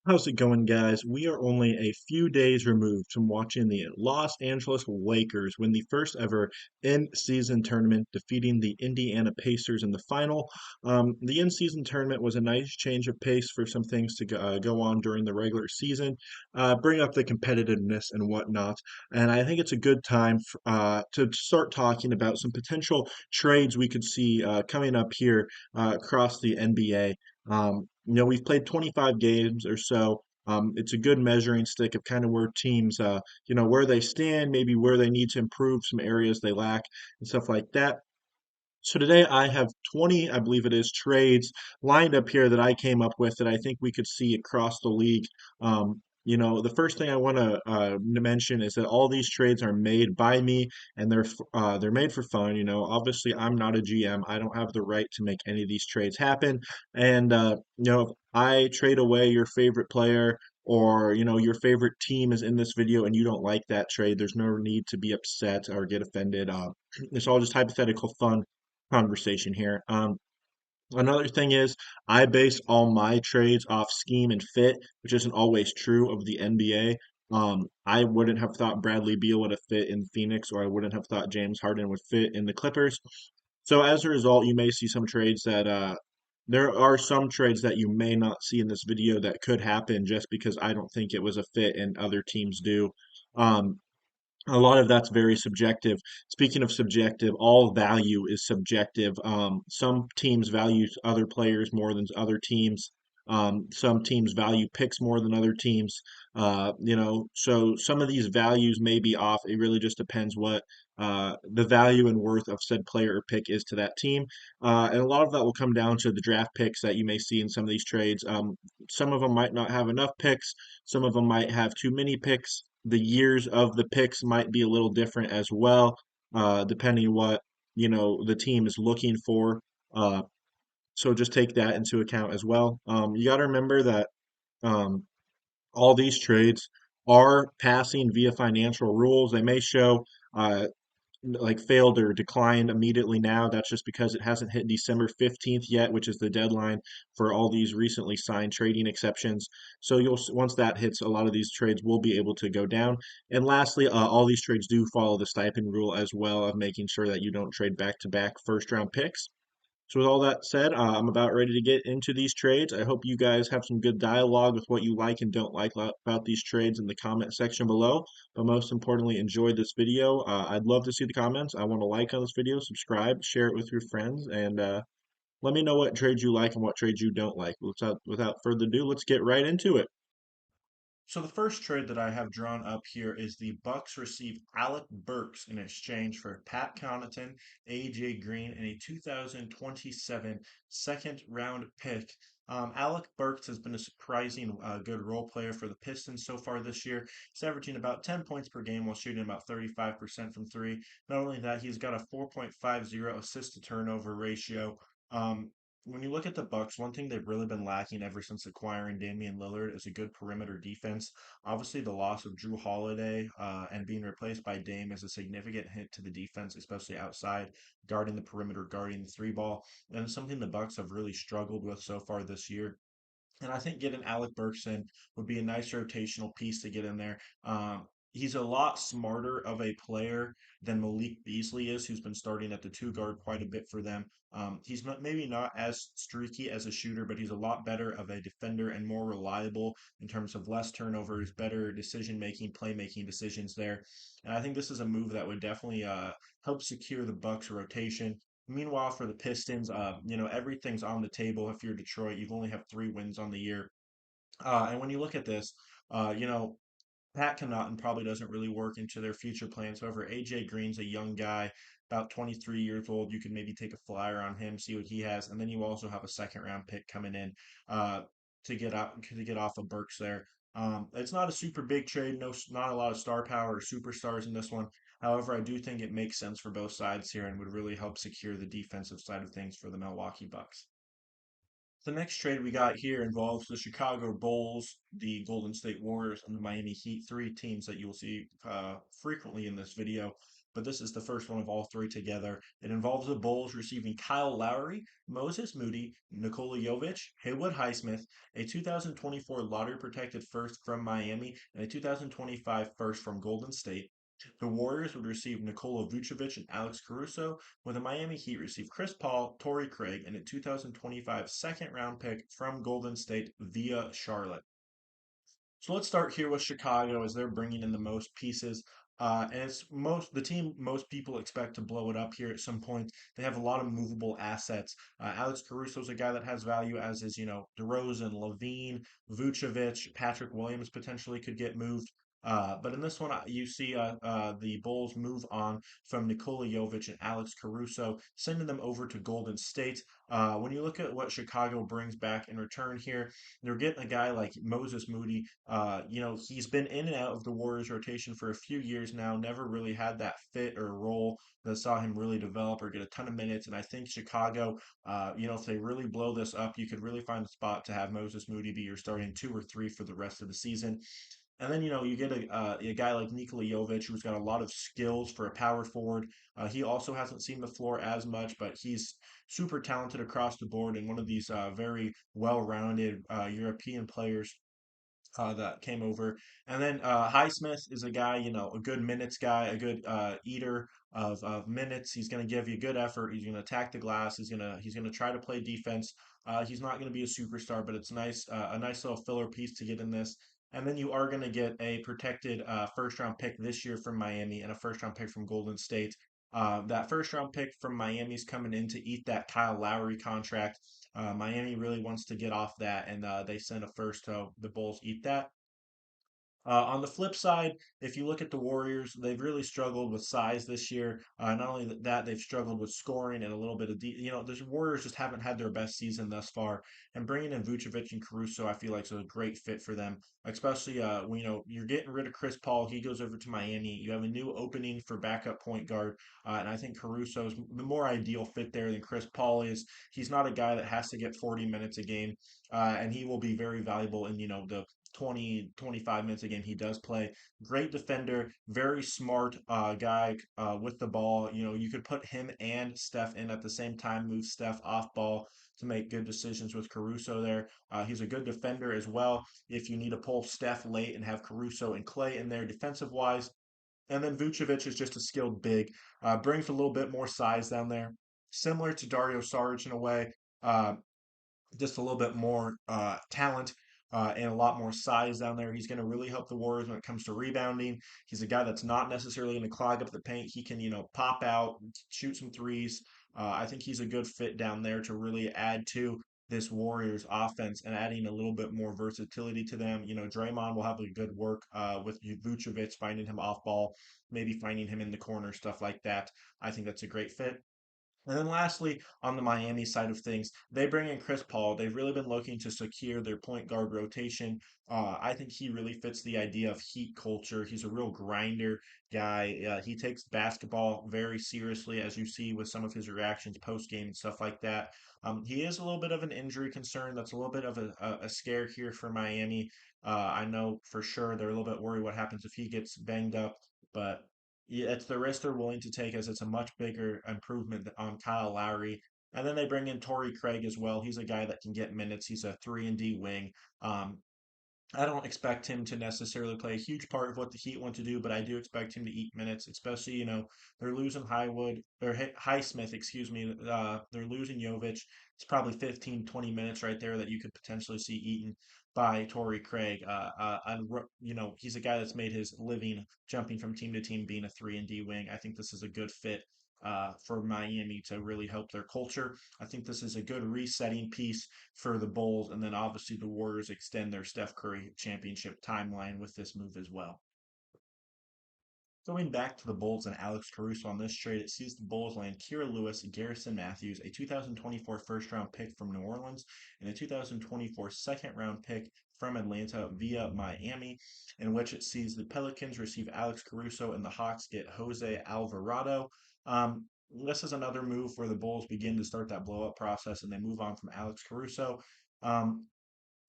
How's it going, guys? We are only a few days removed from watching the Los Angeles Lakers win the first ever in-season tournament, defeating the Indiana Pacers in the final. The in-season tournament was a nice change of pace for some things to go on during the regular season, bring up the competitiveness and whatnot. And I think it's a good time to start talking about some potential trades we could see coming up here across the NBA. We've played 25 games or so. It's a good measuring stick of kind of where teams, where they stand, maybe where they need to improve, some areas they lack, and stuff like that. So today I have 20, I believe it is, trades lined up here that I came up with that I think we could see across the league. The first thing I want to mention is that all these trades are made by me and they're made for fun. Obviously I'm not a GM. I don't have the right to make any of these trades happen. And if I trade away your favorite player or your favorite team is in this video and you don't like that trade, there's no need to be upset or get offended. It's all just hypothetical fun conversation here. Another thing is I base all my trades off scheme and fit, which isn't always true of the NBA. I wouldn't have thought Bradley Beal would have fit in Phoenix, or I wouldn't have thought James Harden would fit in the Clippers. So as a result, you may see some trades that there are some trades that you may not see in this video that could happen just because I don't think it was a fit and other teams do. Um, a lot of that's very subjective. Speaking of subjective, all value is subjective. Some teams value other players more than other teams. Some teams value picks more than other teams. So some of these values may be off. It really just depends what the value and worth of said player or pick is to that team. And a lot of that will come down to the draft picks that you may see in some of these trades. Some of them might not have enough picks. Some of them might have too many picks. The years of the picks might be a little different as well, depending what the team is looking for. Uh, so just take that into account as well. You got to remember that um, all these trades are passing via financial rules. They may show uh, like failed or declined immediately now. That's just because it hasn't hit December 15th yet, which is the deadline for all these recently signed trading exceptions. So once that hits, a lot of these trades will be able to go down. And lastly, all these trades do follow the stipend rule as well of making sure that you don't trade back-to-back first-round picks. So with all that said, I'm about ready to get into these trades. I hope you guys have some good dialogue with what you like and don't like about these trades in the comment section below. But most importantly, enjoy this video. I'd love to see the comments. I want to like on this video, subscribe, share it with your friends, and let me know what trades you like and what trades you don't like. Without further ado, let's get right into it. So the first trade that I have drawn up here is the Bucks receive Alec Burks in exchange for Pat Connaughton, AJ Green, and a 2027 second round pick. Alec Burks has been a surprising good role player for the Pistons so far this year. He's averaging about 10 points per game while shooting about 35% from three. Not only that, he's got a 4.50 assist to turnover ratio. Um, when you look at the Bucks, one thing they've really been lacking ever since acquiring Damian Lillard is a good perimeter defense. Obviously, the loss of Drew Holiday and being replaced by Dame is a significant hit to the defense, especially outside, guarding the perimeter, guarding the three ball, and it's something the Bucks have really struggled with so far this year. And I think getting Alec Burks in would be a nice rotational piece to get in there. He's a lot smarter of a player than Malik Beasley is, who's been starting at the two guard quite a bit for them. He's maybe not as streaky as a shooter, but he's a lot better of a defender and more reliable in terms of less turnovers, better decision making, playmaking decisions there. And I think this is a move that would definitely help secure the Bucks rotation. Meanwhile, for the Pistons, everything's on the table. If you're Detroit, you've only have 3 wins on the year. And when you look at this, uh, you know, Pat Connaughton probably doesn't really work into their future plans. However, AJ Green's a young guy, about 23 years old. You can maybe take a flyer on him, see what he has, and then you also have a second round pick coming in uh, to get off of Burks there. It's not a super big trade. No, not a lot of star power or superstars in this one. However, I do think it makes sense for both sides here and would really help secure the defensive side of things for the Milwaukee Bucks. The next trade we got here involves the Chicago Bulls, the Golden State Warriors, and the Miami Heat, three teams that you'll see frequently in this video. but this is the first one of all three together. It involves the Bulls receiving Kyle Lowry, Moses Moody, Nikola Jovic, Haywood Highsmith, a 2024 lottery protected first from Miami, and a 2025 first from Golden State. The Warriors would receive Nikola Vucevic and Alex Caruso, with the Miami Heat receive Chris Paul, Torrey Craig, and a 2025 second round pick from Golden State via Charlotte. So let's start here with Chicago as they're bringing in the most pieces. And it's most the team most people expect to blow it up here at some point. They have a lot of movable assets. Alex Caruso's a guy that has value, as is DeRozan, Levine, Vucevic, Patrick Williams potentially could get moved. But in this one, you see the Bulls move on from Nikola Jovic and Alex Caruso, sending them over to Golden State. When you look at what Chicago brings back in return here, they're getting a guy like Moses Moody. He's been in and out of the Warriors rotation for a few years now, never really had that fit or role that saw him really develop or get a ton of minutes. And I think Chicago, if they really blow this up, you could really find a spot to have Moses Moody be your starting two or three for the rest of the season. And then, you get a guy like Nikola Jovic, who's got a lot of skills for a power forward. He also hasn't seen the floor as much, but he's super talented across the board and one of these very well-rounded European players that came over. And then Highsmith is a guy, a good minutes guy, a good eater of minutes. He's going to give you good effort. He's going to attack the glass. He's gonna try to play defense. He's not going to be a superstar, but it's nice a nice little filler piece to get in this. And then you are going to get a protected first round pick this year from Miami and a first round pick from Golden State. That first round pick from Miami's coming in to eat that Kyle Lowry contract. Miami really wants to get off that, and they send a first, so the Bulls eat that. On the flip side, if you look at the Warriors, they've really struggled with size this year. Not only that, they've struggled with scoring and a little bit of, the Warriors just haven't had their best season thus far. And bringing in Vucevic and Caruso, I feel like is a great fit for them, especially when you're getting rid of Chris Paul. He goes over to Miami. You have a new opening for backup point guard, and I think Caruso is the more ideal fit there than Chris Paul is. He's not a guy that has to get 40 minutes a game, and he will be very valuable in the 20 25 minutes a game he does play. Great defender, very smart guy with the ball. You could put him and Steph in at the same time, move Steph off ball to make good decisions with Caruso there. He's a good defender as well. If you need to pull Steph late and have Caruso and Clay in there defensive wise. And then Vucevic is just a skilled big, brings a little bit more size down there, similar to Dario Saric in a way. Uh, just a little bit more talent and a lot more size down there. He's going to really help the Warriors when it comes to rebounding. He's a guy that's not necessarily going to clog up the paint. He can, pop out, shoot some threes. I think he's a good fit down there to really add to this Warriors offense and adding a little bit more versatility to them. Draymond will have a good work with Vucevic, finding him off ball, maybe finding him in the corner, stuff like that. I think that's a great fit. And then lastly, on the Miami side of things, they bring in Chris Paul. They've really been looking to secure their point guard rotation. I think he really fits the idea of Heat culture. He's a real grinder guy. He takes basketball very seriously, as you see with some of his reactions post game and stuff like that. He is a little bit of an injury concern. That's a little bit of a scare here for Miami. I know for sure they're a little bit worried what happens if he gets banged up, but yeah, it's the risk they're willing to take as it's a much bigger improvement on Kyle Lowry. And then they bring in Torrey Craig as well. He's a guy that can get minutes. He's a 3 and D wing. Um, I don't expect him to necessarily play a huge part of what the Heat want to do, but I do expect him to eat minutes, especially, they're losing Highsmith, excuse me. They're losing Jovic. It's probably 15, 20 minutes right there that you could potentially see eaten by Torrey Craig. He's a guy that's made his living jumping from team to team, being a 3 and D wing. I think this is a good fit for Miami to really help their culture. I think this is a good resetting piece for the Bulls, and then obviously the Warriors extend their Steph Curry championship timeline with this move as well. Going back to the Bulls and Alex Caruso on this trade, it sees the Bulls land Kira Lewis, Garrison Matthews, a 2024 first round pick from New Orleans, and a 2024 second round pick from Atlanta via Miami, in which it sees the Pelicans receive Alex Caruso and the Hawks get Jose Alvarado. This is another move where the Bulls begin to start that blow up process and they move on from Alex Caruso. Um,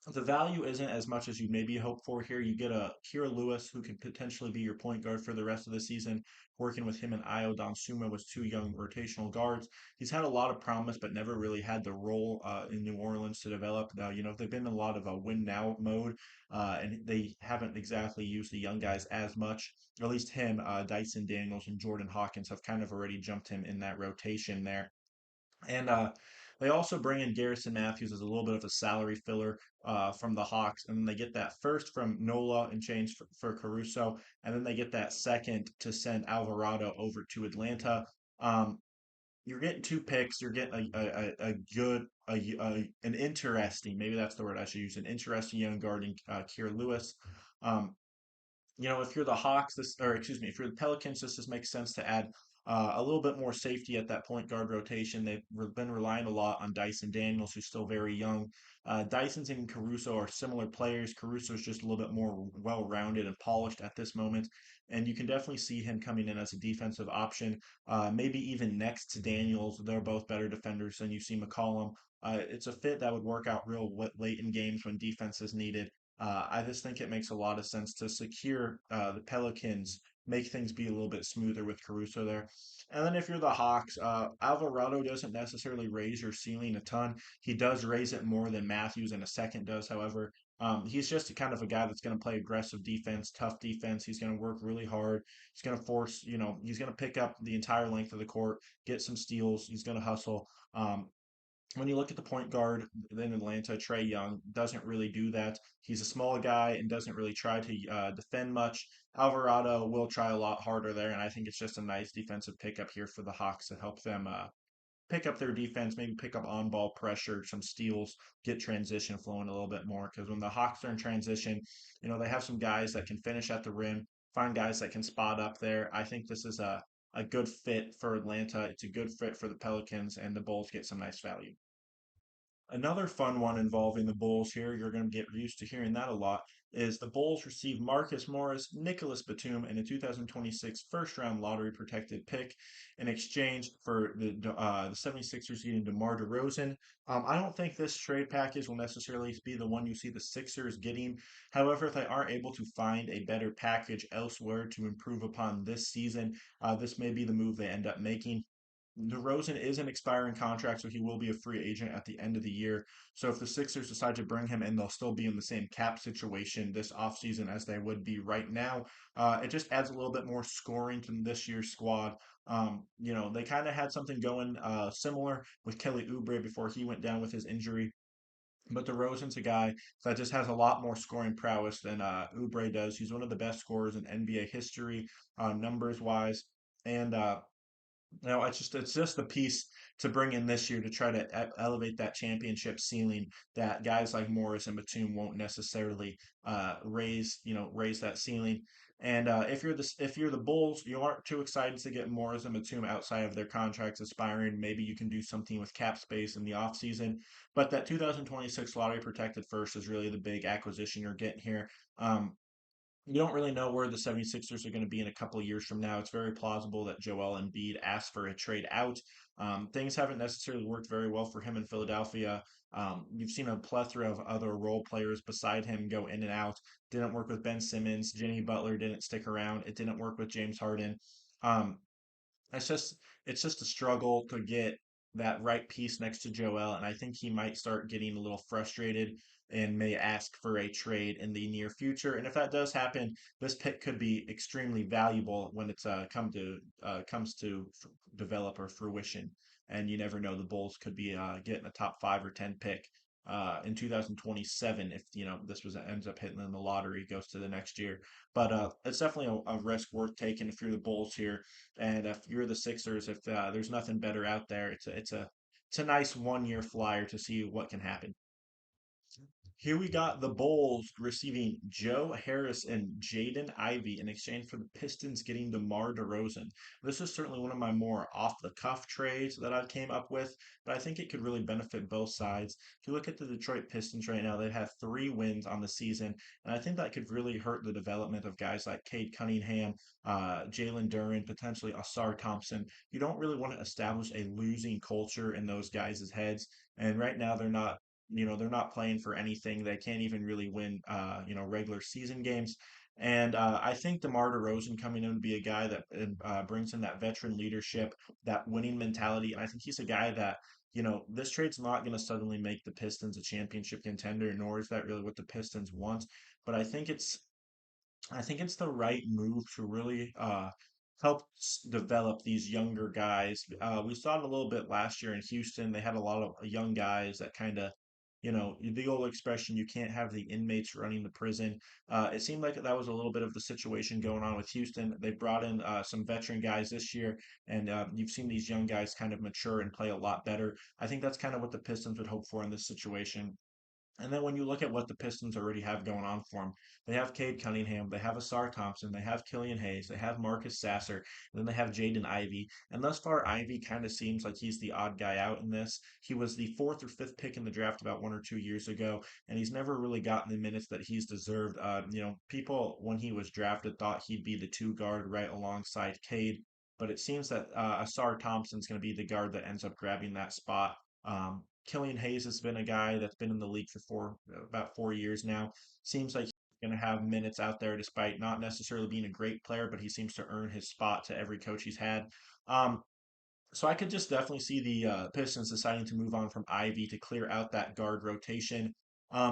The value isn't as much as you maybe hope for here. You get a Kira Lewis who could potentially be your point guard for the rest of the season. Working with him and Io Donsuma was two young rotational guards. He's had a lot of promise, but never really had the role in New Orleans to develop. Now, they've been in a lot of a win now mode, and they haven't exactly used the young guys as much. Or at least him, Dyson Daniels, and Jordan Hawkins have kind of already jumped him in that rotation there. And they also bring in Garrison Matthews as a little bit of a salary filler from the Hawks. And then they get that first from Nola and change for Caruso. And then they get that second to send Alvarado over to Atlanta. Um, you're getting two picks. You're getting a good, an interesting, maybe that's the word I should use, an interesting young guard in Kier Lewis. Um, if you're the Hawks, this or excuse me, if you're the Pelicans, this just makes sense to add a little bit more safety at that point guard rotation. They've been relying a lot on Dyson Daniels, who's still very young. Dyson's and Caruso are similar players. Caruso's just a little bit more well-rounded and polished at this moment, and you can definitely see him coming in as a defensive option, maybe even next to Daniels. They're both better defenders than you see McCollum. It's a fit that would work out real late in games when defense is needed. I just think it makes a lot of sense to secure the Pelicans, make things be a little bit smoother with Caruso there. And then if you're the Hawks, Alvarado doesn't necessarily raise your ceiling a ton. He does raise it more than Matthews in a second does, however. He's just kind of a guy that's going to play aggressive defense, tough defense. He's going to work really hard. He's going to force, he's going to pick up the entire length of the court, get some steals. He's going to hustle. When you look at the point guard in Atlanta, Trey Young doesn't really do that. He's a small guy and doesn't really try to defend much. Alvarado will try a lot harder there, and I think it's just a nice defensive pickup here for the Hawks to help them pick up their defense, maybe pick up on ball pressure, some steals, get transition flowing a little bit more. Because when the Hawks are in transition, they have some guys that can finish at the rim, find guys that can spot up there. I think this is a good fit for Atlanta. It's a good fit for the Pelicans, and the Bulls get some nice value. Another fun one involving the Bulls here, you're going to get used to hearing that a lot, is the Bulls receive Marcus Morris, Nicholas Batum, and a 2026 first round lottery protected pick in exchange for the 76ers getting DeMar DeRozan. I don't think this trade package will necessarily be the one you see the Sixers getting. However, if they are able to find a better package elsewhere to improve upon this season, this may be the move they end up making. DeRozan is an expiring contract, so he will be a free agent at the end of the year. So if the Sixers decide to bring him in, they'll still be in the same cap situation this offseason as they would be right now. It just adds a little bit more scoring to this year's squad. They kind of had something going similar with Kelly Oubre before he went down with his injury. But DeRozan's a guy that just has a lot more scoring prowess than Oubre does. He's one of the best scorers in NBA history, numbers wise. And no, it's just a piece to bring in this year to try to elevate that championship ceiling that guys like Morris and Batum won't necessarily raise that ceiling. And if you're the Bulls, you aren't too excited to get Morris and Batum outside of their contracts expiring. Maybe you can do something with cap space in the offseason. But that 2026 lottery protected first is really the big acquisition you're getting here. You don't really know where the 76ers are going to be in a couple of years from now. It's very plausible that Joel Embiid asked for a trade out. Things haven't necessarily worked very well for him in Philadelphia. You've seen a plethora of other role players beside him go in and out. Didn't work with Ben Simmons. Jimmy Butler didn't stick around. It didn't work with James Harden. Um, it's just it's just a struggle to get that right piece next to Joel, and I think he might start getting a little frustrated and may ask for a trade in the near future. And if that does happen, this pick could be extremely valuable when it's comes to develop or fruition. And you never know, the Bulls could be getting a top 5 or 10 pick in 2027 if this was ends up hitting in the lottery, goes to the next year. But it's definitely a risk worth taking if you're the Bulls here. And if you're the Sixers, if there's nothing better out there, it's a nice 1 year flyer to see what can happen. Here we got the Bulls receiving Joe Harris and Jaden Ivey in exchange for the Pistons getting DeMar DeRozan. This is certainly one of my more off-the-cuff trades that I came up with, but I think it could really benefit both sides. If you look at the Detroit Pistons right now, they have 3 wins on the season, and I think that could really hurt the development of guys like Cade Cunningham, Jalen Duren, potentially Asar Thompson. You don't really want to establish a losing culture in those guys' heads, and right now they're not they're not playing for anything. They can't even really win, regular season games. And I think DeMar DeRozan coming in would be a guy that brings in that veteran leadership, that winning mentality. And I think he's a guy that, this trade's not going to suddenly make the Pistons a championship contender, nor is that really what the Pistons want. But I think it's the right move to really help develop these younger guys. We saw it a little bit last year in Houston. They had a lot of young guys that kind of, the old expression, you can't have the inmates running the prison. It seemed like that was a little bit of the situation going on with Houston. They brought in some veteran guys this year, and you've seen these young guys kind of mature and play a lot better. I think that's kind of what the Pistons would hope for in this situation. And then when you look at what the Pistons already have going on for them, they have Cade Cunningham, they have Asar Thompson, they have Killian Hayes, they have Marcus Sasser, and then they have Jaden Ivey. And thus far, Ivey kind of seems like he's the odd guy out in this. He was the fourth or fifth pick in the draft about 1 or 2 years ago, and he's never really gotten the minutes that he's deserved. People when he was drafted thought he'd be the two guard right alongside Cade, but it seems that Asar Thompson's going to be the guard that ends up grabbing that spot. Killian Hayes has been a guy that's been in the league for about 4 years now. Seems like he's going to have minutes out there despite not necessarily being a great player, but he seems to earn his spot to every coach he's had. Um, so I could just definitely see the Pistons deciding to move on from Ivy to clear out that guard rotation.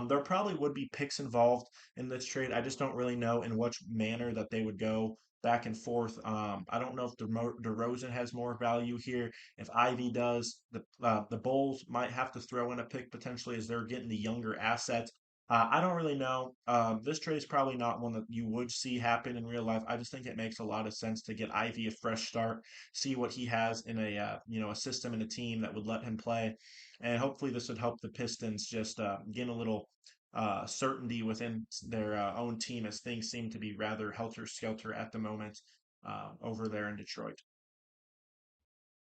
There probably would be picks involved in this trade. I just don't really know in which manner that they would go back and forth. I don't know if DeRozan has more value here. If Ivy does, the Bulls might have to throw in a pick potentially as they're getting the younger assets. I don't really know. This trade is probably not one that you would see happen in real life. I just think it makes a lot of sense to get Ivy a fresh start, see what he has in a system and a team that would let him play, and hopefully this would help the Pistons just gain a little certainty within their own team as things seem to be rather helter skelter at the moment over there in Detroit.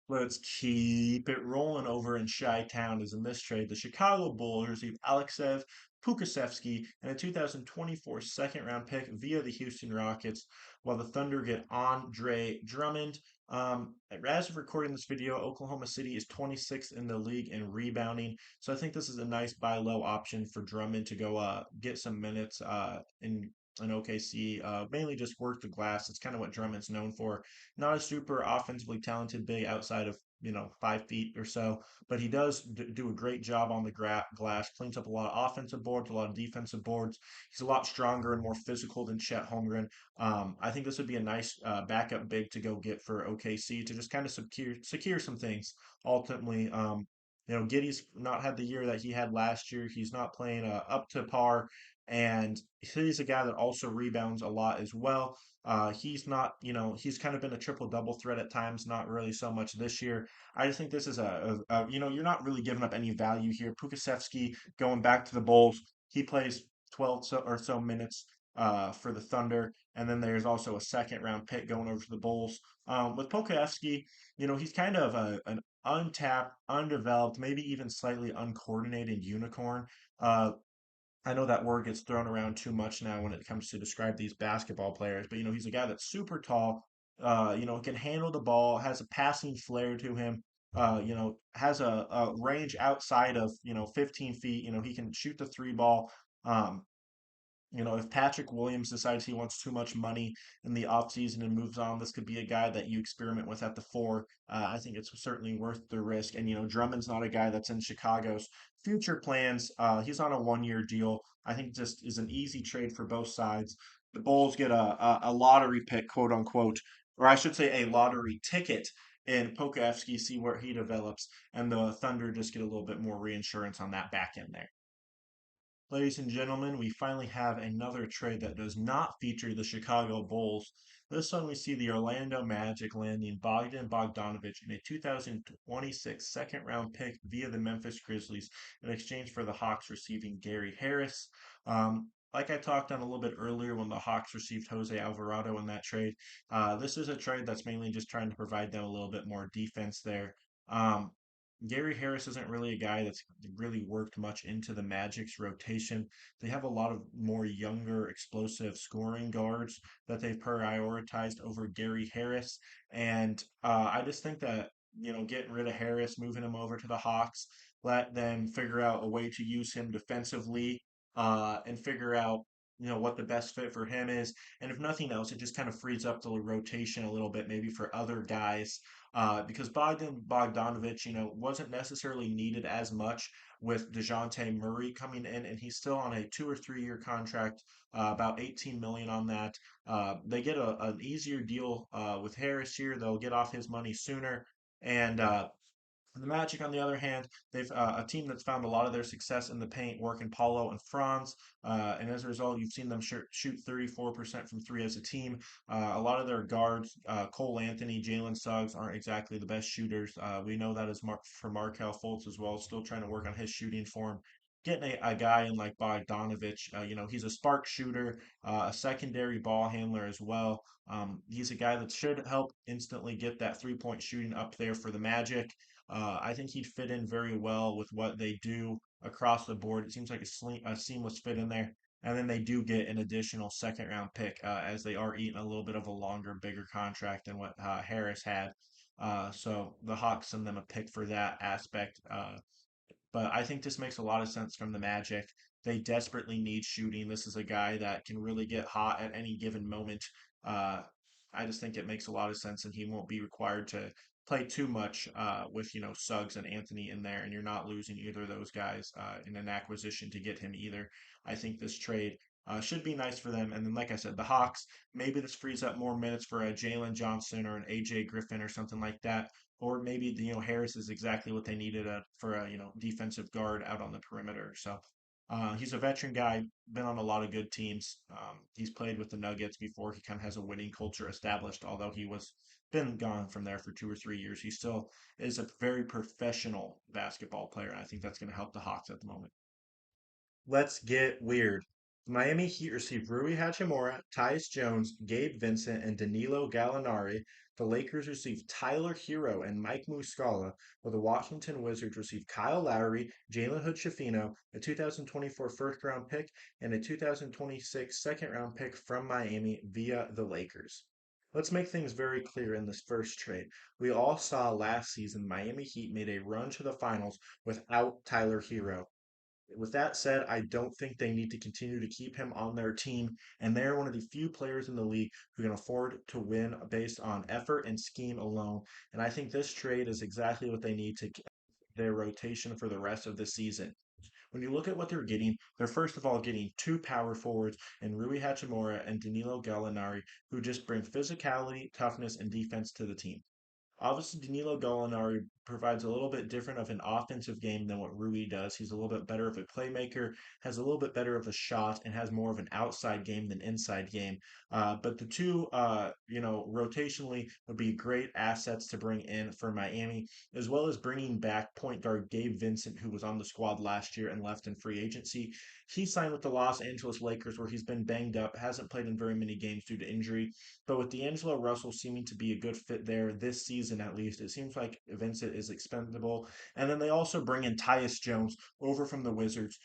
Let's keep it rolling over in Chi-Town as in this trade. The Chicago Bulls receive Alexev Pukasevsky and a 2024 second round pick via the Houston Rockets, while the Thunder get Andre Drummond. As of recording this video, Oklahoma City is 26th in the league in rebounding. So I think this is a nice buy low option for Drummond to go get some minutes in OKC. Mainly just work the glass. It's kind of what Drummond's known for. Not a super offensively talented big outside of 5 feet or so, but he does do a great job on the glass. Cleans up a lot of offensive boards, a lot of defensive boards. He's a lot stronger and more physical than Chet Holmgren. I think this would be a nice backup big to go get for OKC to just kind of secure some things. Ultimately, Giddy's not had the year that he had last year. He's not playing up to par, and he's a guy that also rebounds a lot as well. He's not, he's kind of been a triple double threat at times, not really so much this year. I just think this is you're not really giving up any value here. Pukasevsky going back to the Bulls, he plays 12 or so minutes for the Thunder, and then there's also a second round pick going over to the Bulls. With Pukasevsky, he's kind of an untapped, undeveloped, maybe even slightly uncoordinated unicorn. Uh, I know that word gets thrown around too much now when it comes to describe these basketball players, but he's a guy that's super tall, can handle the ball, has a passing flair to him, has a range outside of 15 feet. He can shoot the three ball. Um, if Patrick Williams decides he wants too much money in the offseason and moves on, this could be a guy that you experiment with at the four. I think it's certainly worth the risk. And, Drummond's not a guy that's in Chicago's future plans. He's on a 1 year deal. I think just is an easy trade for both sides. The Bulls get a lottery pick, quote unquote, or I should say a lottery ticket in Pokafsky, see where he develops. And the Thunder just get a little bit more reinsurance on that back end there. Ladies and gentlemen, we finally have another trade that does not feature the Chicago Bulls. This one we see the Orlando Magic landing Bogdan Bogdanovic in a 2026 second round pick via the Memphis Grizzlies in exchange for the Hawks receiving Gary Harris. Like I talked on a little bit earlier when the Hawks received Jose Alvarado in that trade, this is a trade that's mainly just trying to provide them a little bit more defense there. Um, Gary Harris isn't really a guy that's really worked much into the Magic's rotation. They have a lot of more younger, explosive scoring guards that they've prioritized over Gary Harris. And I just think that, getting rid of Harris, moving him over to the Hawks, let them figure out a way to use him defensively, and figure out what the best fit for him is. And if nothing else, it just kind of frees up the rotation a little bit, maybe for other guys, because Bogdanovich, wasn't necessarily needed as much with DeJounte Murray coming in, and he's still on a 2 or 3 year contract, about 18 million on that. They get an easier deal with Harris here. They'll get off his money sooner. And the Magic, on the other hand, they've a team that's found a lot of their success in the paint, working Paulo and Franz, and as a result, you've seen them shoot 34% from three as a team. A lot of their guards, Cole Anthony, Jalen Suggs, aren't exactly the best shooters. We know that as for Markel Fultz as well, still trying to work on his shooting form. Getting a guy in like Bogdanovich, he's a spark shooter, a secondary ball handler as well. He's a guy that should help instantly get that 3-point shooting up there for the Magic. I think he'd fit in very well with what they do across the board. It seems like a seamless fit in there. And then they do get an additional second round pick, as they are eating a little bit of a longer, bigger contract than what Harris had. So the Hawks send them a pick for that aspect. But I think this makes a lot of sense from the Magic. They desperately need shooting. This is a guy that can really get hot at any given moment. Uh, I just think it makes a lot of sense, and he won't be required to play too much with Suggs and Anthony in there, and you're not losing either of those guys in an acquisition to get him either. I think this trade should be nice for them. And then, like I said, the Hawks, maybe this frees up more minutes for a Jalen Johnson or an AJ Griffin or something like that, or maybe Harris is exactly what they needed for a defensive guard out on the perimeter. So he's a veteran guy, been on a lot of good teams. He's played with the Nuggets before. He kind of has a winning culture established, although he was been gone from there for 2 or 3 years. He still is a very professional basketball player, and I think that's going to help the Hawks at the moment. Let's get weird. The Miami Heat received Rui Hachimura, Tyus Jones, Gabe Vincent, and Danilo Gallinari. The Lakers received Tyler Hero and Mike Muscala, while the Washington Wizards received Kyle Lowry, Jalen Hood-Schifino, a 2024 first-round pick, and a 2026 second-round pick from Miami via the Lakers. Let's make things very clear in this first trade. We all saw last season Miami Heat made a run to the finals without Tyler Hero. With that said, I don't think they need to continue to keep him on their team, and they're one of the few players in the league who can afford to win based on effort and scheme alone. And I think this trade is exactly what they need to their rotation for the rest of the season. When you look at what they're getting, they're first of all getting two power forwards in Rui Hachimura and Danilo Gallinari, who just bring physicality, toughness, and defense to the team. Obviously, Danilo Gallinari provides a little bit different of an offensive game than what Rui does. He's a little bit better of a playmaker, has a little bit better of a shot, and has more of an outside game than inside game. But the two, rotationally would be great assets to bring in for Miami, as well as bringing back point guard Gabe Vincent, who was on the squad last year and left in free agency. He signed with the Los Angeles Lakers, where he's been banged up, hasn't played in very many games due to injury. But with D'Angelo Russell seeming to be a good fit there this season at least, it seems like Vincent is expendable. And then they also bring in Tyus Jones over from the Wizards,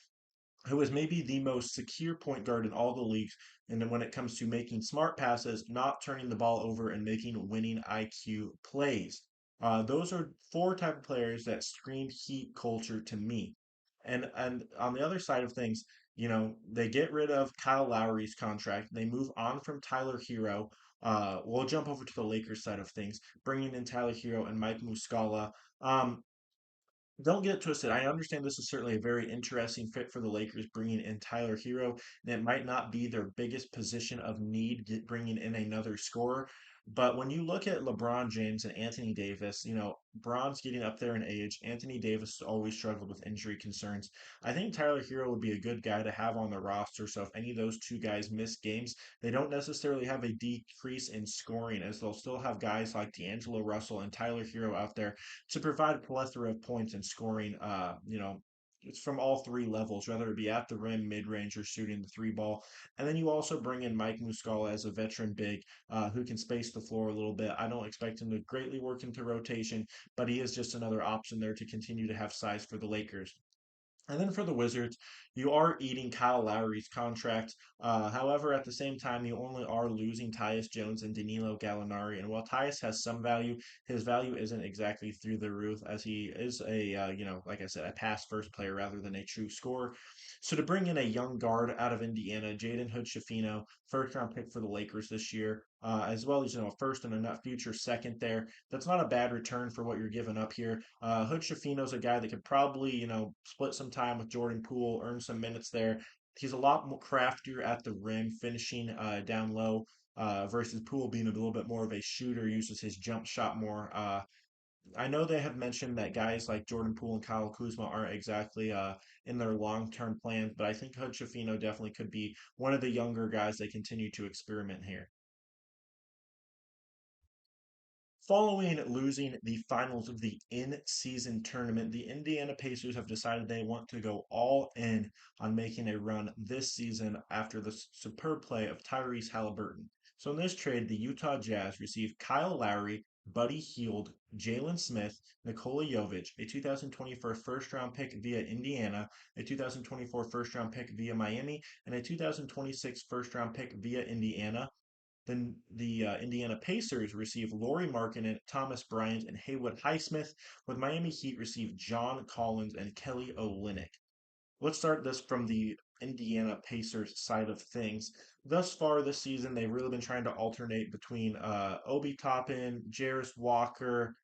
who is maybe the most secure point guard in all the leagues. And then when it comes to making smart passes, not turning the ball over, and making winning IQ plays. Those are four type of players that scream Heat culture to me. And on the other side of things, they get rid of Kyle Lowry's contract. They move on from Tyler Hero. We'll jump over to the Lakers side of things, bringing in Tyler Hero and Mike Muscala. Um, don't get it twisted. I understand this is certainly a very interesting fit for the Lakers, bringing in Tyler Hero. And it might not be their biggest position of need, bringing in another scorer. But when you look at LeBron James and Anthony Davis, Bron's getting up there in age. Anthony Davis has always struggled with injury concerns. I think Tyler Hero would be a good guy to have on the roster. So if any of those two guys miss games, they don't necessarily have a decrease in scoring, as they'll still have guys like D'Angelo Russell and Tyler Hero out there to provide a plethora of points and scoring. It's from all three levels, whether it be at the rim, mid range, or shooting the three ball. And then you also bring in Mike Muscala as a veteran big, who can space the floor a little bit. I don't expect him to greatly work into rotation, but he is just another option there to continue to have size for the Lakers. And then for the Wizards, you are eating Kyle Lowry's contract. However, at the same time, you only are losing Tyus Jones and Danilo Gallinari. And while Tyus has some value, his value isn't exactly through the roof, as he is a like I said, a pass first player rather than a true scorer. So to bring in a young guard out of Indiana, Jaden Hood Schifino, first round pick for the Lakers this year, as well as a first and a not future second there. That's not a bad return for what you're giving up here. Hood Schifino's a guy that could probably split some time with Jordan Poole, earn some minutes there. He's a lot more craftier at the rim, finishing down low. Versus Poole being a little bit more of a shooter, uses his jump shot more. I know they have mentioned that guys like Jordan Poole and Kyle Kuzma aren't exactly in their long-term plans, but I think Hood Schifino definitely could be one of the younger guys they continue to experiment here. Following losing the finals of the in-season tournament, the Indiana Pacers have decided they want to go all in on making a run this season after the superb play of Tyrese Halliburton. So in this trade, the Utah Jazz received Kyle Lowry, Buddy Hield, Jalen Smith, Nikola Jovic, a 2024 first-round pick via Indiana, a 2024 first-round pick via Miami, and a 2026 first-round pick via Indiana. Then the Indiana Pacers received Lauri Markkanen, Thomas Bryant, and Haywood Highsmith, with Miami Heat receive John Collins and Kelly Olynyk. Let's start this from the Indiana Pacers side of things. Thus far this season, they've really been trying to alternate between Obi Toppin, Jarris Walker.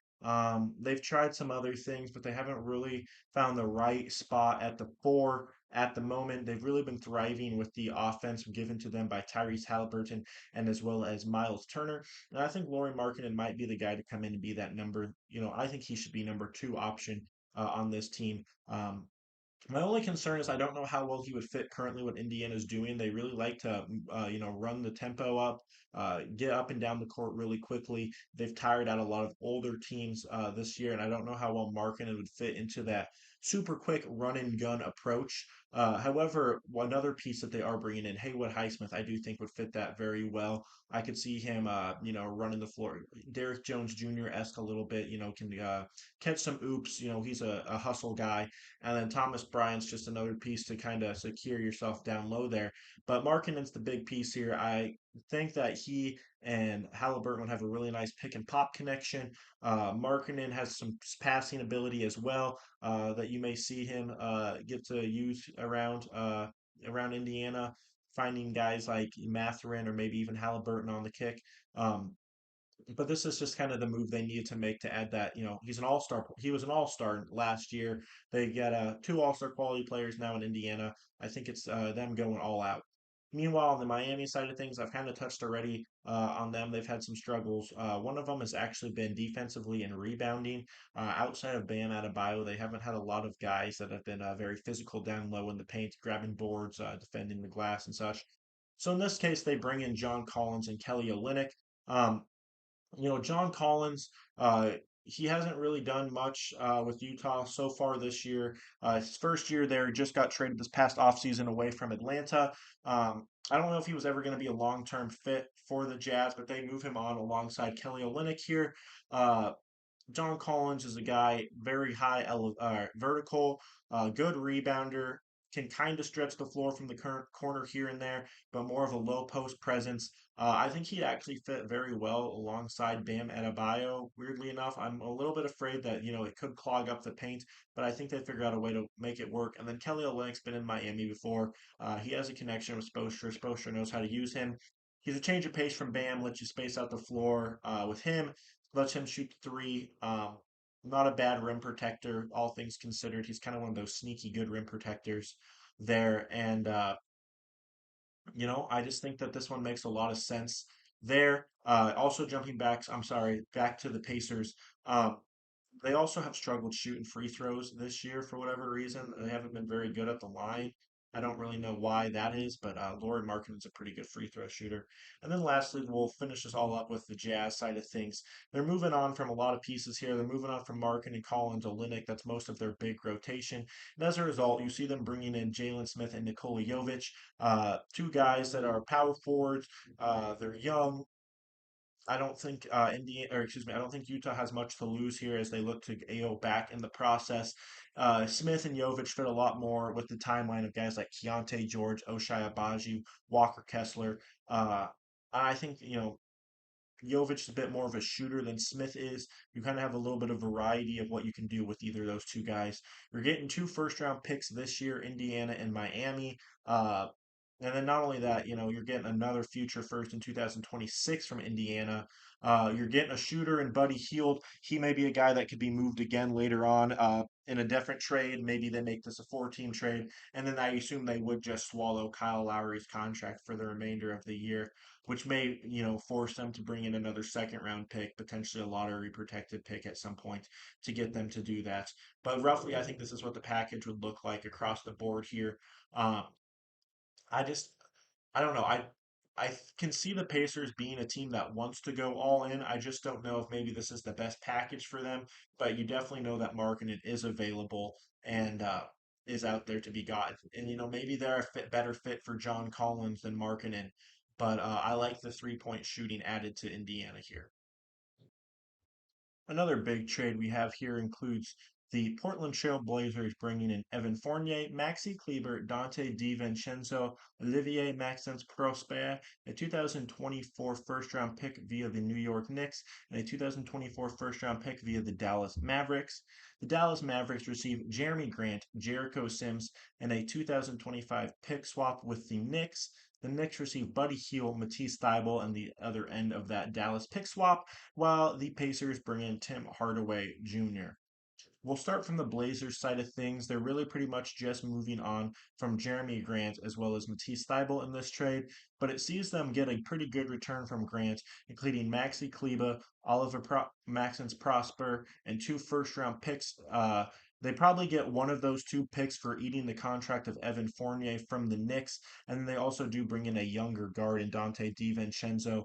They've tried some other things, but they haven't really found the right spot at the four at the moment. They've really been thriving with the offense given to them by Tyrese Halliburton and as well as Miles Turner. And I think Lauri Markkanen might be the guy to come in and be that number. I think he should be number two option on this team. My only concern is I don't know how well he would fit currently what Indiana's doing. They really like to, run the tempo up, get up and down the court really quickly. They've tired out a lot of older teams this year, and I don't know how well Markkanen would fit into that super quick run and gun approach. However, another piece that they are bringing in, Haywood Highsmith, I do think would fit that very well. I could see him, running the floor, Derrick Jones Jr. esque a little bit. Can catch some oops. He's a hustle guy, and then Thomas Bryant's just another piece to kind of secure yourself down low there. But Markkinen's the big piece here. I think that he and Halliburton would have a really nice pick and pop connection. Markkinen has some passing ability as well that you may see him get to use around Indiana, finding guys like Matherin or maybe even Halliburton on the kick. But this is just kind of the move they needed to make to add that. He's an all star. He was an all star last year. They get two all star quality players now in Indiana. I think it's them going all out. Meanwhile, on the Miami side of things, I've kind of touched already on them. They've had some struggles. One of them has actually been defensively and rebounding. Outside of Bam Adebayo, they haven't had a lot of guys that have been very physical down low in the paint, grabbing boards, defending the glass, and such. So in this case, they bring in John Collins and Kelly Olynyk. Um, John Collins, he hasn't really done much with Utah so far this year. His first year there, just got traded this past offseason away from Atlanta. I don't know if he was ever going to be a long-term fit for the Jazz, but they move him on alongside Kelly Olynyk here. Uh, John Collins is a guy very high vertical, good rebounder, can kind of stretch the floor from the current corner here and there, but more of a low post presence. I think he'd actually fit very well alongside Bam Adebayo. Weirdly enough, I'm a little bit afraid that it could clog up the paint, but I think they figure out a way to make it work. And then Kelly Olynyk's been in Miami before. He has a connection with Spoelstra. Spoelstra knows how to use him. He's a change of pace from Bam, lets you space out the floor with him, lets him shoot three. Not a bad rim protector, all things considered. He's kind of one of those sneaky good rim protectors there. And, I just think that this one makes a lot of sense there. Also, jumping back, I'm sorry, back to the Pacers. Um, they also have struggled shooting free throws this year for whatever reason. They haven't been very good at the line. I don't really know why that is, but Lauri Markkanen is a pretty good free throw shooter. And then lastly, we'll finish this all up with the Jazz side of things. They're moving on from a lot of pieces here. They're moving on from Markkanen, Collins, Olynyk. That's most of their big rotation. And as a result, you see them bringing in Jalen Smith and Nikola Jovic, two guys that are power forwards. They're young, I don't think Indiana, or excuse me, I don't think Utah has much to lose here as they look to AO back in the process. Smith and Jovic fit a lot more with the timeline of guys like Keontae George, Oshai Abaji, Walker Kessler. Uh, I think, Jovic is a bit more of a shooter than Smith is. You kind of have a little bit of variety of what you can do with either of those two guys. You're getting two first round picks this year, Indiana and Miami. Uh, and then not only that, you're getting another future first in 2026 from Indiana. You're getting a shooter in Buddy Hield. He may be a guy that could be moved again later on in a different trade. Maybe they make this a four-team trade. And then I assume they would just swallow Kyle Lowry's contract for the remainder of the year, which may, force them to bring in another second round pick, potentially a lottery protected pick at some point to get them to do that. But roughly, I think this is what the package would look like across the board here. Um, I just, I don't know. I can see the Pacers being a team that wants to go all in. I just don't know if maybe this is the best package for them. But you definitely know that Markkanen is available and is out there to be gotten. And maybe they're a better fit for John Collins than Markkanen. But I like the 3-point shooting added to Indiana here. Another big trade we have here includes the Portland Trail Blazers bringing in Evan Fournier, Maxi Kleber, Dante DiVincenzo, Olivier Maxence Prosper, a 2024 first round pick via the New York Knicks, and a 2024 first round pick via the Dallas Mavericks. The Dallas Mavericks received Jeremy Grant, Jericho Sims, and a 2025 pick swap with the Knicks. The Knicks received Buddy Hield, Matisse Thybulle, and the other end of that Dallas pick swap, while the Pacers bring in Tim Hardaway Jr. We'll start from the Blazers side of things. They're really pretty much just moving on from Jeremy Grant as well as Matisse Thybulle in this trade, but it sees them get a pretty good return from Grant, including Maxi Kleba, Maxence Prosper, and two first-round picks. They probably get one of those two picks for eating the contract of Evan Fournier from the Knicks, and then they also do bring in a younger guard in Dante DiVincenzo.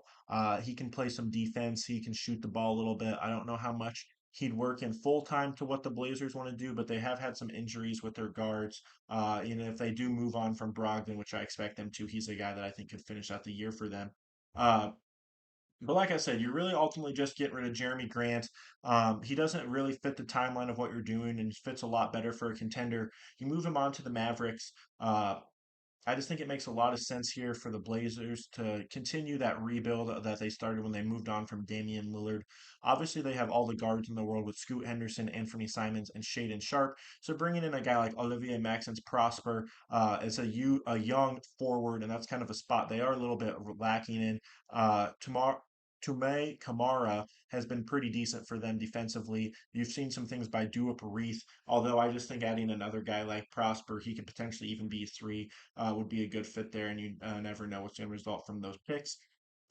He can play some defense. He can shoot the ball a little bit. I don't know how much he'd work in full time to what the Blazers want to do, but they have had some injuries with their guards. If they do move on from Brogdon, which I expect them to, he's a guy that I think could finish out the year for them. Uh, but like I said, you're really ultimately just getting rid of Jeremy Grant. He doesn't really fit the timeline of what you're doing and fits a lot better for a contender. You move him on to the Mavericks. I just think it makes a lot of sense here for the Blazers to continue that rebuild that they started when they moved on from Damian Lillard. Obviously, they have all the guards in the world with Scoot Henderson, Anthony Simons, and Shaden Sharp. So bringing in a guy like Olivier Maxence Prosper is a young forward, and that's kind of a spot they are a little bit lacking in. Tomorrow. Tume Kamara has been pretty decent for them defensively. You've seen some things by Duop Reith, although I just think adding another guy like Prosper, he could potentially even be a three would be a good fit there, and you never know what's going to result from those picks.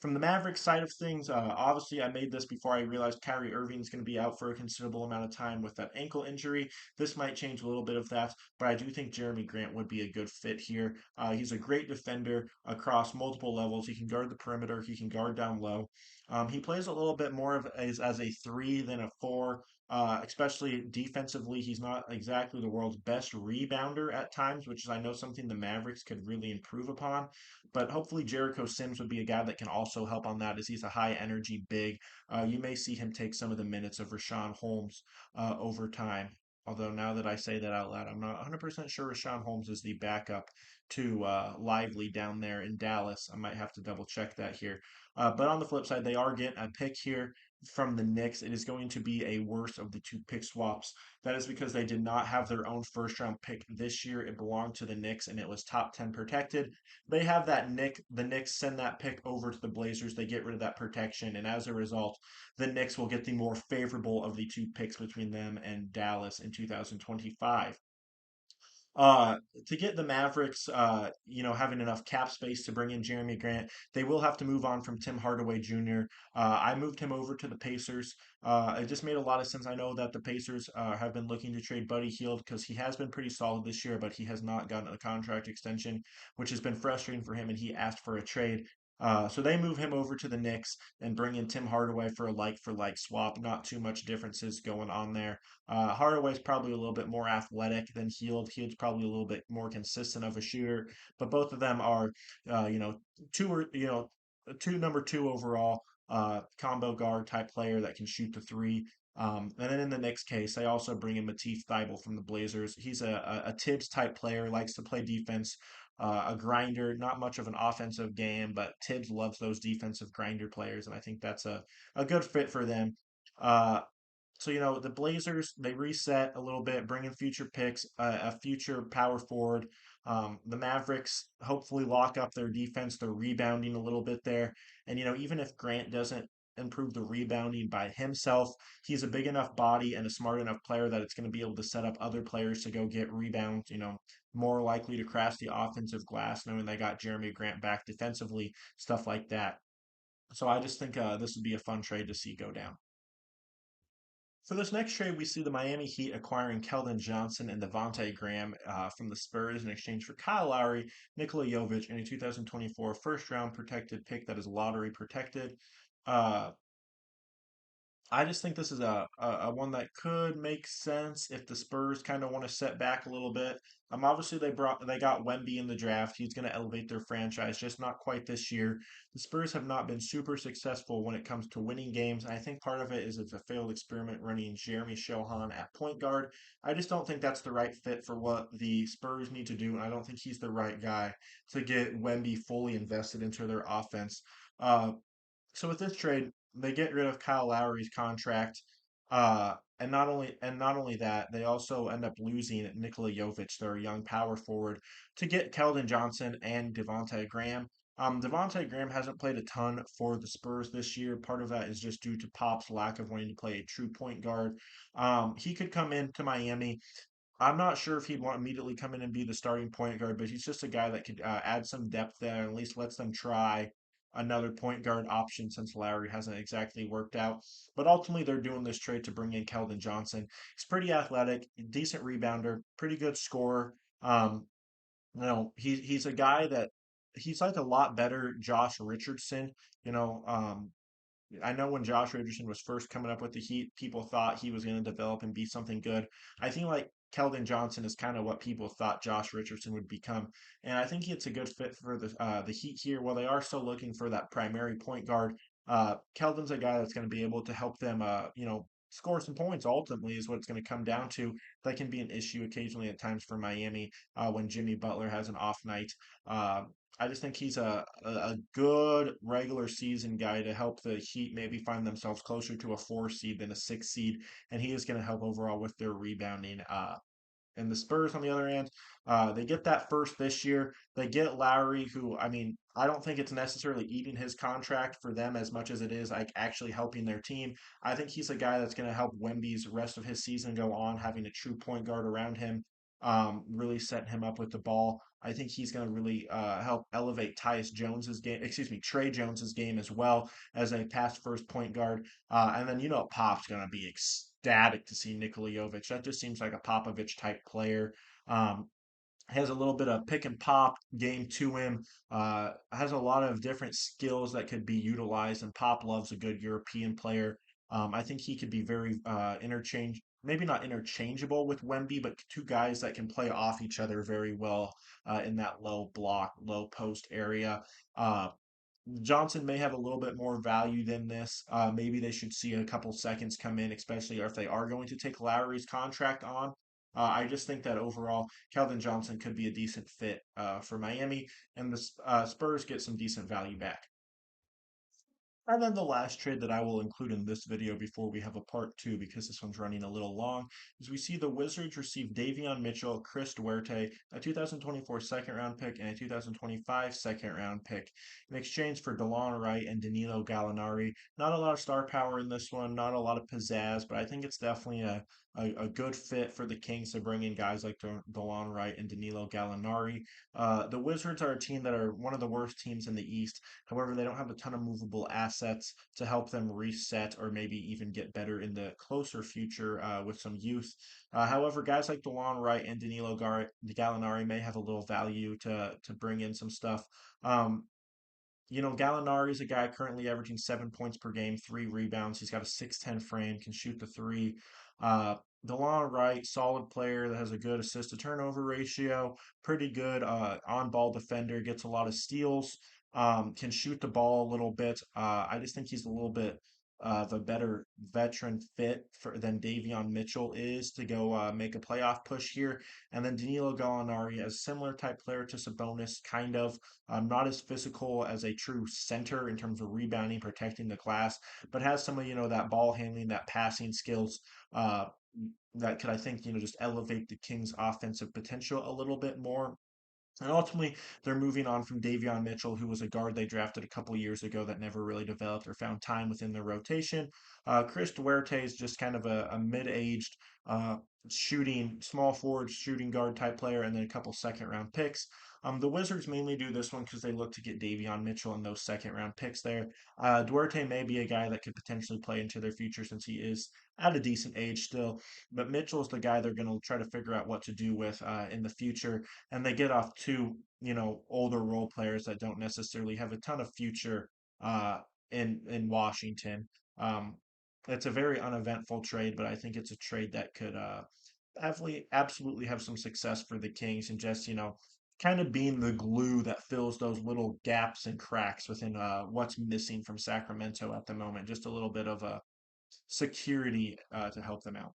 From the Mavericks side of things, obviously I made this before I realized Kyrie Irving is going to be out for a considerable amount of time with that ankle injury. This might change a little bit of that, but I do think Jeremy Grant would be a good fit here. He's a great defender across multiple levels. He can guard the perimeter, he can guard down low. He plays a little bit more of as a three than a four. Especially defensively, he's not exactly the world's best rebounder at times, which is I know something the Mavericks could really improve upon. But hopefully Jericho Sims would be a guy that can also help on that as he's a high energy big. You may see him take some of the minutes of Rashawn Holmes over time. Although now that I say that out loud, I'm not 100% sure Rashawn Holmes is the backup to Lively down there in Dallas. I might have to double check that here. But on the flip side, they are getting a pick here from the Knicks. It is going to be a worse of the two pick swaps. That is because they did not have their own first round pick this year. It belonged to the Knicks and it was top 10 protected. They have the Knicks send that pick over to the Blazers. They get rid of that protection. And as a result, the Knicks will get the more favorable of the two picks between them and Dallas in 2025. Uh, to get the Mavericks, having enough cap space to bring in Jeremy Grant, they will have to move on from Tim Hardaway Jr. I moved him over to the Pacers. It just made a lot of sense. I know that the Pacers have been looking to trade Buddy Hield because he has been pretty solid this year, but he has not gotten a contract extension, which has been frustrating for him, and he asked for a trade. So they move him over to the Knicks and bring in Tim Hardaway for a like for like swap. Not too much differences going on there. Hardaway's probably a little bit more athletic than Hield. Hield's probably a little bit more consistent of a shooter, but both of them are, two or two number two overall. combo guard type player that can shoot the three. And then in the next case, they also bring in Matisse Thybulle from the Blazers. He's a Tibbs type player, likes to play defense, a grinder, not much of an offensive game, but Tibbs loves those defensive grinder players, and I think that's a good fit for them. Uh, so, the Blazers, they reset a little bit, bring in future picks, a future power forward. The Mavericks hopefully lock up their defense. They're rebounding a little bit there. And, even if Grant doesn't improve the rebounding by himself, he's a big enough body and a smart enough player that it's going to be able to set up other players to go get rebounds, more likely to crash the offensive glass, knowing they got Jeremy Grant back defensively, stuff like that. So I just think this would be a fun trade to see go down. For this next trade, we see the Miami Heat acquiring Keldon Johnson and Devontae Graham from the Spurs in exchange for Kyle Lowry, Nikola Jovic, and a 2024 first round protected pick that is lottery protected. Uh, I just think this is a one that could make sense if the Spurs kind of want to set back a little bit. Obviously they got Wemby in the draft. He's going to elevate their franchise, just not quite this year. The Spurs have not been super successful when it comes to winning games. And I think part of it is it's a failed experiment running Jeremy Shohan at point guard. I just don't think that's the right fit for what the Spurs need to do, and I don't think he's the right guy to get Wemby fully invested into their offense. Uh, so with this trade, they get rid of Kyle Lowry's contract, and not only that, they also end up losing Nikola Jovic, their young power forward, to get Keldon Johnson and Devontae Graham. Devontae Graham hasn't played a ton for the Spurs this year. Part of that is just due to Pop's lack of wanting to play a true point guard. He could come into Miami. I'm not sure if he'd want to immediately come in and be the starting point guard, but he's just a guy that could add some depth there and at least lets them try another point guard option since Lowry hasn't exactly worked out. But ultimately, they're doing this trade to bring in Keldon Johnson. He's pretty athletic, decent rebounder, pretty good scorer. He's a guy that he's like a lot better Josh Richardson. You know, I know when Josh Richardson was first coming up with the Heat, people thought he was going to develop and be something good. I think like Keldon Johnson is kind of what people thought Josh Richardson would become, and I think it's a good fit for the Heat here. While they are still looking for that primary point guard, Keldon's a guy that's going to be able to help them, score some points. Ultimately, is what it's going to come down to. That can be an issue occasionally at times for Miami when Jimmy Butler has an off night. Uh, I just think he's a good regular season guy to help the Heat maybe find themselves closer to a 4 seed than a 6 seed, and he is going to help overall with their rebounding. And the Spurs, on the other hand, they get that first this year. They get Lowry, who, I mean, I don't think it's necessarily eating his contract for them as much as it is like actually helping their team. I think he's a guy that's going to help Wemby's rest of his season go on, having a true point guard around him, really setting him up with the ball. I think he's going to really help elevate Tyus Jones's game, excuse me, Trey Jones's game as well as a pass first point guard. And then Pop's going to be ecstatic to see Nikola Jovic. That just seems like a Popovich type player. Um, has a little bit of pick and pop game to him. Has a lot of different skills that could be utilized, and Pop loves a good European player. I think he could be very maybe not interchangeable with Wemby, but two guys that can play off each other very well in that low block, low post area. Uh, Johnson may have a little bit more value than this. Maybe they should see a couple seconds come in, especially if they are going to take Lowry's contract on. I just think that overall, Calvin Johnson could be a decent fit for Miami, and the Spurs get some decent value back. And then the last trade that I will include in this video before we have a part two, because this one's running a little long, is we see the Wizards receive Davion Mitchell, Chris Duarte, a 2024 second round pick, and a 2025 second round pick in exchange for DeLon Wright and Danilo Gallinari. Not a lot of star power in this one, not a lot of pizzazz, but I think it's definitely a good fit for the Kings to bring in guys like DeLon Wright and Danilo Gallinari. The Wizards are a team that are one of the worst teams in the East. However, they don't have a ton of movable assets to help them reset or maybe even get better in the closer future with some youth. However, guys like DeLon Wright and Gallinari may have a little value to bring in some stuff. Gallinari is a guy currently averaging 7 points per game, 3 rebounds. He's got a 6'10 frame, can shoot the three. DeLon Wright, solid player that has a good assist to turnover ratio, pretty good on ball defender, gets a lot of steals, can shoot the ball a little bit. I just think he's a little bit of a better veteran fit than Davion Mitchell is to go make a playoff push here. And then Danilo Gallinari, a similar type player to Sabonis, kind of not as physical as a true center in terms of rebounding, protecting the glass, but has some of that ball handling, that passing skills. Uh, that could, I think, just elevate the Kings' offensive potential a little bit more. And ultimately, they're moving on from Davion Mitchell, who was a guard they drafted a couple years ago that never really developed or found time within their rotation. Chris Duarte is just kind of a mid-aged uh, small forward, shooting guard type player, and then a couple second-round picks. The Wizards mainly do this one because they look to get Davion Mitchell and those second-round picks there. Duarte may be a guy that could potentially play into their future since he is at a decent age still, but Mitchell's the guy they're going to try to figure out what to do with in the future, and they get off two, older role players that don't necessarily have a ton of future uh, in Washington. Um, it's a very uneventful trade, but I think it's a trade that could absolutely have some success for the Kings and just kind of being the glue that fills those little gaps and cracks within what's missing from Sacramento at the moment. Just a little bit of a security to help them out.